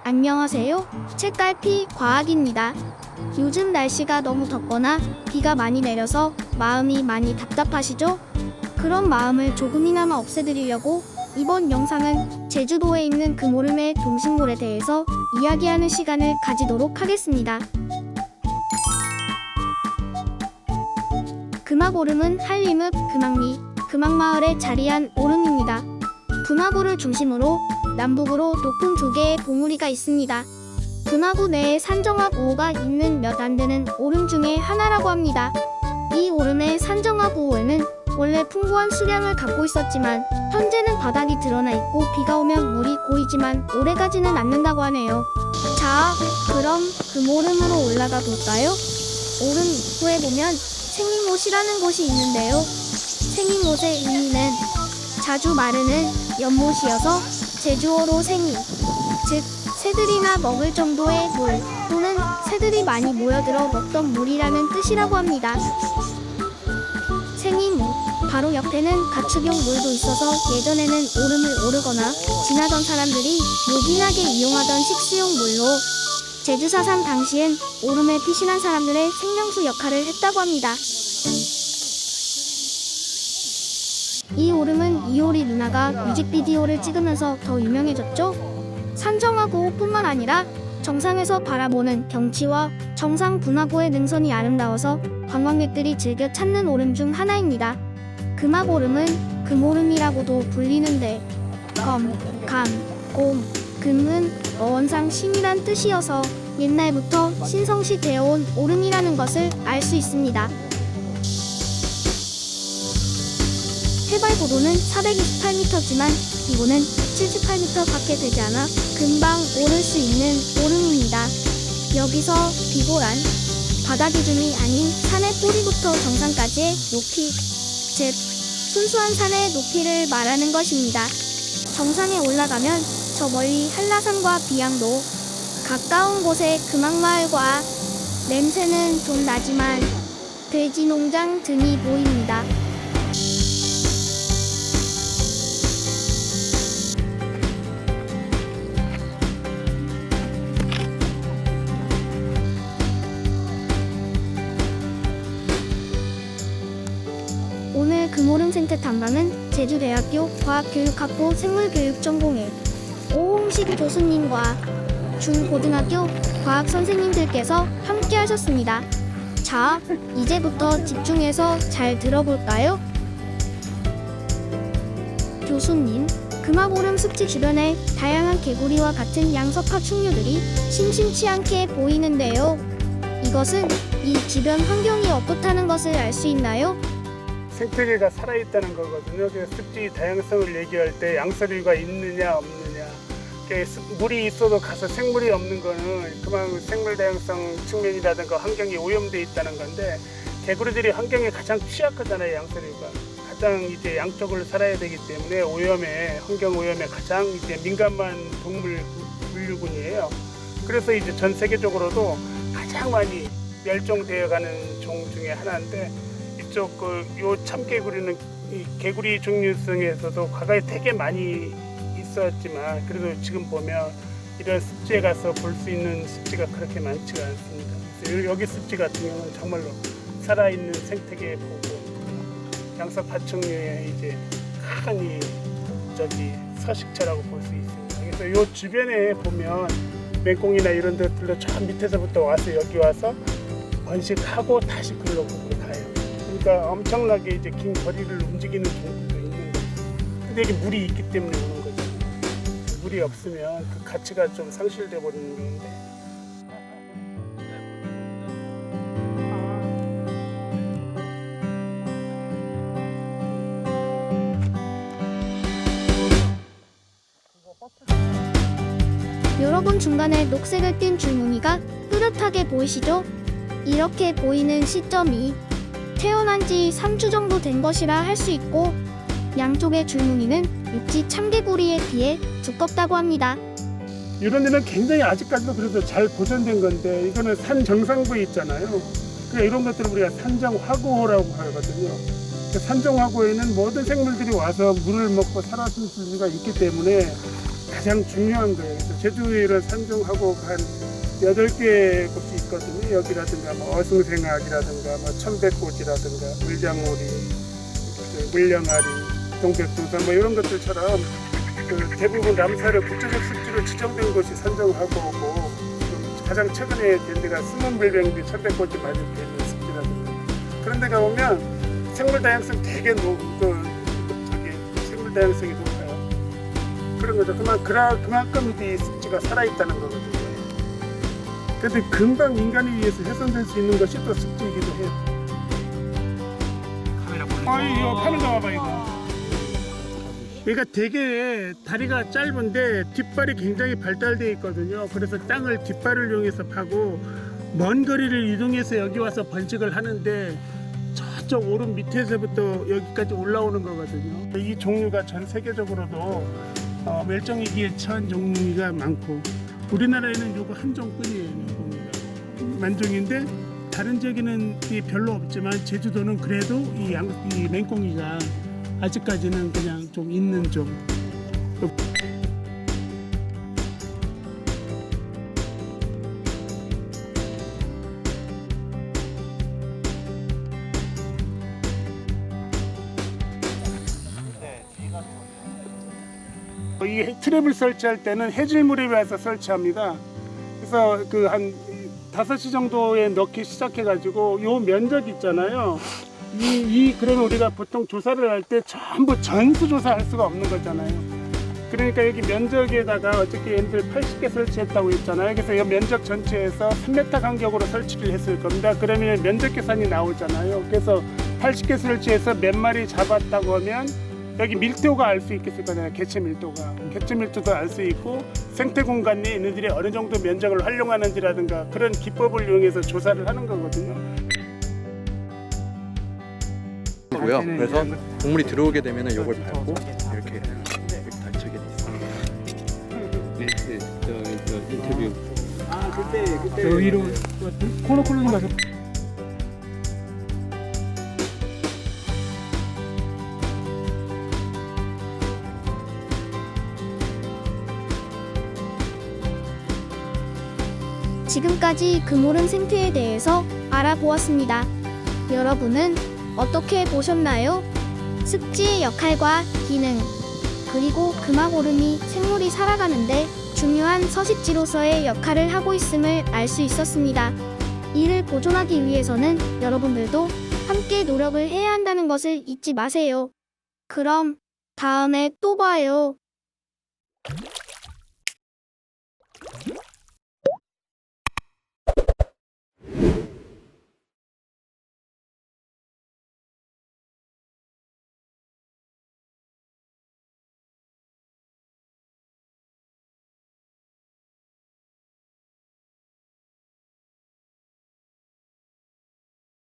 안녕하세요. 책갈피 과학입니다. 요즘 날씨가 너무 덥거나 비가 많이 내려서 마음이 많이 답답하시죠? 그런 마음을 조금이나마 없애드리려고 이번 영상은 제주도에 있는 금오름의 동식물에 대해서 이야기하는 시간을 가지도록 하겠습니다. 금악오름은 한림읍 금악리, 금악마을에 자리한 오름입니다. 분화구를 중심으로 남북으로 높은 두 개의 봉우리가 있습니다. 분화구 내에 산정화구호가 있는 몇 안 되는 오름 중에 하나라고 합니다. 이 오름의 산정화구호에는 원래 풍부한 수량을 갖고 있었지만 현재는 바닥이 드러나 있고 비가 오면 물이 고이지만 오래가지는 않는다고 하네요. 자, 그럼 금오름으로 올라가 볼까요? 오름 입구에 보면 생임옷이라는 곳이 있는데요. 생임옷의 의미는 자주 마르는 연못이어서 제주어로 생임, 즉 새들이나 먹을 정도의 물 또는 새들이 많이 모여들어 먹던 물이라는 뜻이라고 합니다. 생임옷, 바로 옆에는 가축용 물도 있어서 예전에는 오름을 오르거나 지나던 사람들이 요긴하게 이용하던 식수용 물로 제주사상 당시엔 오름에 피신한 사람들의 생명수 역할을 했다고 합니다. 이 오름은 이효리 누나가 뮤직비디오를 찍으면서 더 유명해졌죠? 산정화구호뿐만 아니라 정상에서 바라보는 경치와 정상 분화구의 능선이 아름다워서 관광객들이 즐겨 찾는 오름 중 하나입니다. 금악오름은 금오름이라고도 불리는데 검, 감, 곰, 금은 어원상 신이란 뜻이어서 옛날부터 신성시 되어온 오름이라는 것을 알 수 있습니다. 해발 고도는 428m지만 기고는 78m밖에 되지 않아 금방 오를 수 있는 오름입니다. 여기서 비고란 바다 기준이 아닌 산의 뿌리부터 정상까지의 높이, 즉 순수한 산의 높이를 말하는 것입니다. 정상에 올라가면 저 멀리 한라산과 비양도, 가까운 곳에 금악마을과 냄새는 좀 나지만 돼지 농장 등이 보입니다. 오늘 금오름 생태 탐방은 제주대학교 과학교육학부 생물교육전공의 오홍식 교수님과 중고등학교 과학선생님들께서 함께 하셨습니다. 자, 이제부터 집중해서 잘 들어볼까요? 교수님, 금악오름 습지 주변에 다양한 개구리와 같은 양석화 충류들이 심심치 않게 보이는데요. 이것은 이 주변 환경이 어떻다는 것을 알 수 있나요? 생태계가 살아있다는 거거든요. 그래서 습지 다양성을 얘기할 때 양서류가 있느냐 없느냐, 물이 있어도 가서 생물이 없는 거는 그만 생물 다양성 측면이라든가 환경이 오염되어 있다는 건데, 개구리들이 환경에 가장 취약하잖아요. 양서류가 가장 이제 양쪽을 살아야 되기 때문에 환경 오염에 가장 이제 민감한 동물 분류군이에요. 그래서 이제 전 세계적으로도 가장 많이 멸종되어가는 종 중에 하나인데, 요 참개구리는 이 개구리 종류성에서도 과거에 되게 많이 있었지만 그래도 지금 보면 이런 습지에 가서 볼 수 있는 습지가 그렇게 많지가 않습니다. 그래서 여기 습지 같은 경우는 정말로 살아있는 생태계 보고 양석파충류의 이제 큰 서식처라고 볼 수 있습니다. 그래서 요 주변에 보면 맹꽁이나 이런 데들도 저 밑에서부터 와서 여기 와서 번식하고 다시 글로 가요. 그러니까 엄청나게 이제 긴 거리를 움직이는 종들도 있는 거죠. 근데 이게 물이 있기 때문에 오는 거죠. 물이 없으면 그 가치가 좀 상실돼 버리는 건데. 여러분, 중간에 녹색을 띤 줄무늬가 뚜렷하게 보이시죠? 이렇게 보이는 시점이 태어난 지 3주 정도 된 것이라 할 수 있고, 양쪽의 줄무늬는 육지 참개구리에 비해 두껍다고 합니다. 이런 데는 굉장히 아직까지도 그래도 잘 보존된 건데, 이거는 산 정상부에 있잖아요. 그러니까 이런 것들을 우리가 산정화구호라고 하거든요. 이렇게 산정화구에는 모든 생물들이 와서 물을 먹고 살아줄 수가 있기 때문에 가장 중요한 거예요. 그래서 제주에 이런 산정화구가 한 8개 곳이 있거든요. 여기라든가 뭐 어승생학이라든가 뭐 천백꽃이라든가 물장오리, 물량아리, 동백두산 뭐 이런 것들처럼 그 대부분 람사를 국제적 습지로 지정된 곳이 산정화구고 가장 최근에 된 데가 스몬물뱅비 천백꽃이 많이 되는 습지라든가 그런 데가 오면 생물 다양성 되게 생물 다양성이 높아요. 그런 거죠. 그만큼 이 습지가 살아있다는 거거든요. 근데 금방 인간에 의해서 훼손될 수 있는 것이 또 습지이기도 해요. 이거 파는 거 봐봐 이거. 얘가 되게 다리가 짧은데 뒷발이 굉장히 발달되어 있거든요. 그래서 땅을 뒷발을 이용해서 파고 먼 거리를 이동해서 여기 와서 번식을 하는데 저쪽 오른 밑에서부터 여기까지 올라오는 거거든요. 이 종류가 전 세계적으로도 멸종 위기에 처한 종류가 많고 우리나라에는 요거 한 종뿐이에요. 만종인데 다른 지역에는 별로 없지만 제주도는 그래도 이 맹꽁이가 아직까지는 그냥 좀 있는 종. 이 트랩을 설치할 때는 해질물에 와서 설치합니다. 그래서 그 한 5시 정도에 넣기 시작해가지고 요 면적 있잖아요. 그러면 우리가 보통 조사를 할 때 전부 전수 조사할 수가 없는 거잖아요. 그러니까 여기 면적에다가 어저께 얘네들 80개 설치했다고 했잖아요. 그래서 이 면적 전체에서 3m 간격으로 설치를 했을 겁니다. 그러면 면적 계산이 나오잖아요. 그래서 80개 설치해서 몇 마리 잡았다고 하면 여기 밀도가 알 수 있겠을 거잖아요. 개체 밀도가. 개체 밀도도 알 수 있고 생태 공간 내에 얘네들이 어느 정도 면적을 활용하는지라든가 그런 기법을 이용해서 조사를 하는 거거든요. 고요. 그래서 동물이 들어오게 되면 이걸 밟고 이렇게 닫히게 돼 있어요. 네, 저 인터뷰. 그때 저 위로 코너콜로님 가서 지금까지 금오름 생태에 대해서 알아보았습니다. 여러분은 어떻게 보셨나요? 습지의 역할과 기능, 그리고 금왕오름이 생물이 살아가는데 중요한 서식지로서의 역할을 하고 있음을 알 수 있었습니다. 이를 보존하기 위해서는 여러분들도 함께 노력을 해야 한다는 것을 잊지 마세요. 그럼 다음에 또 봐요.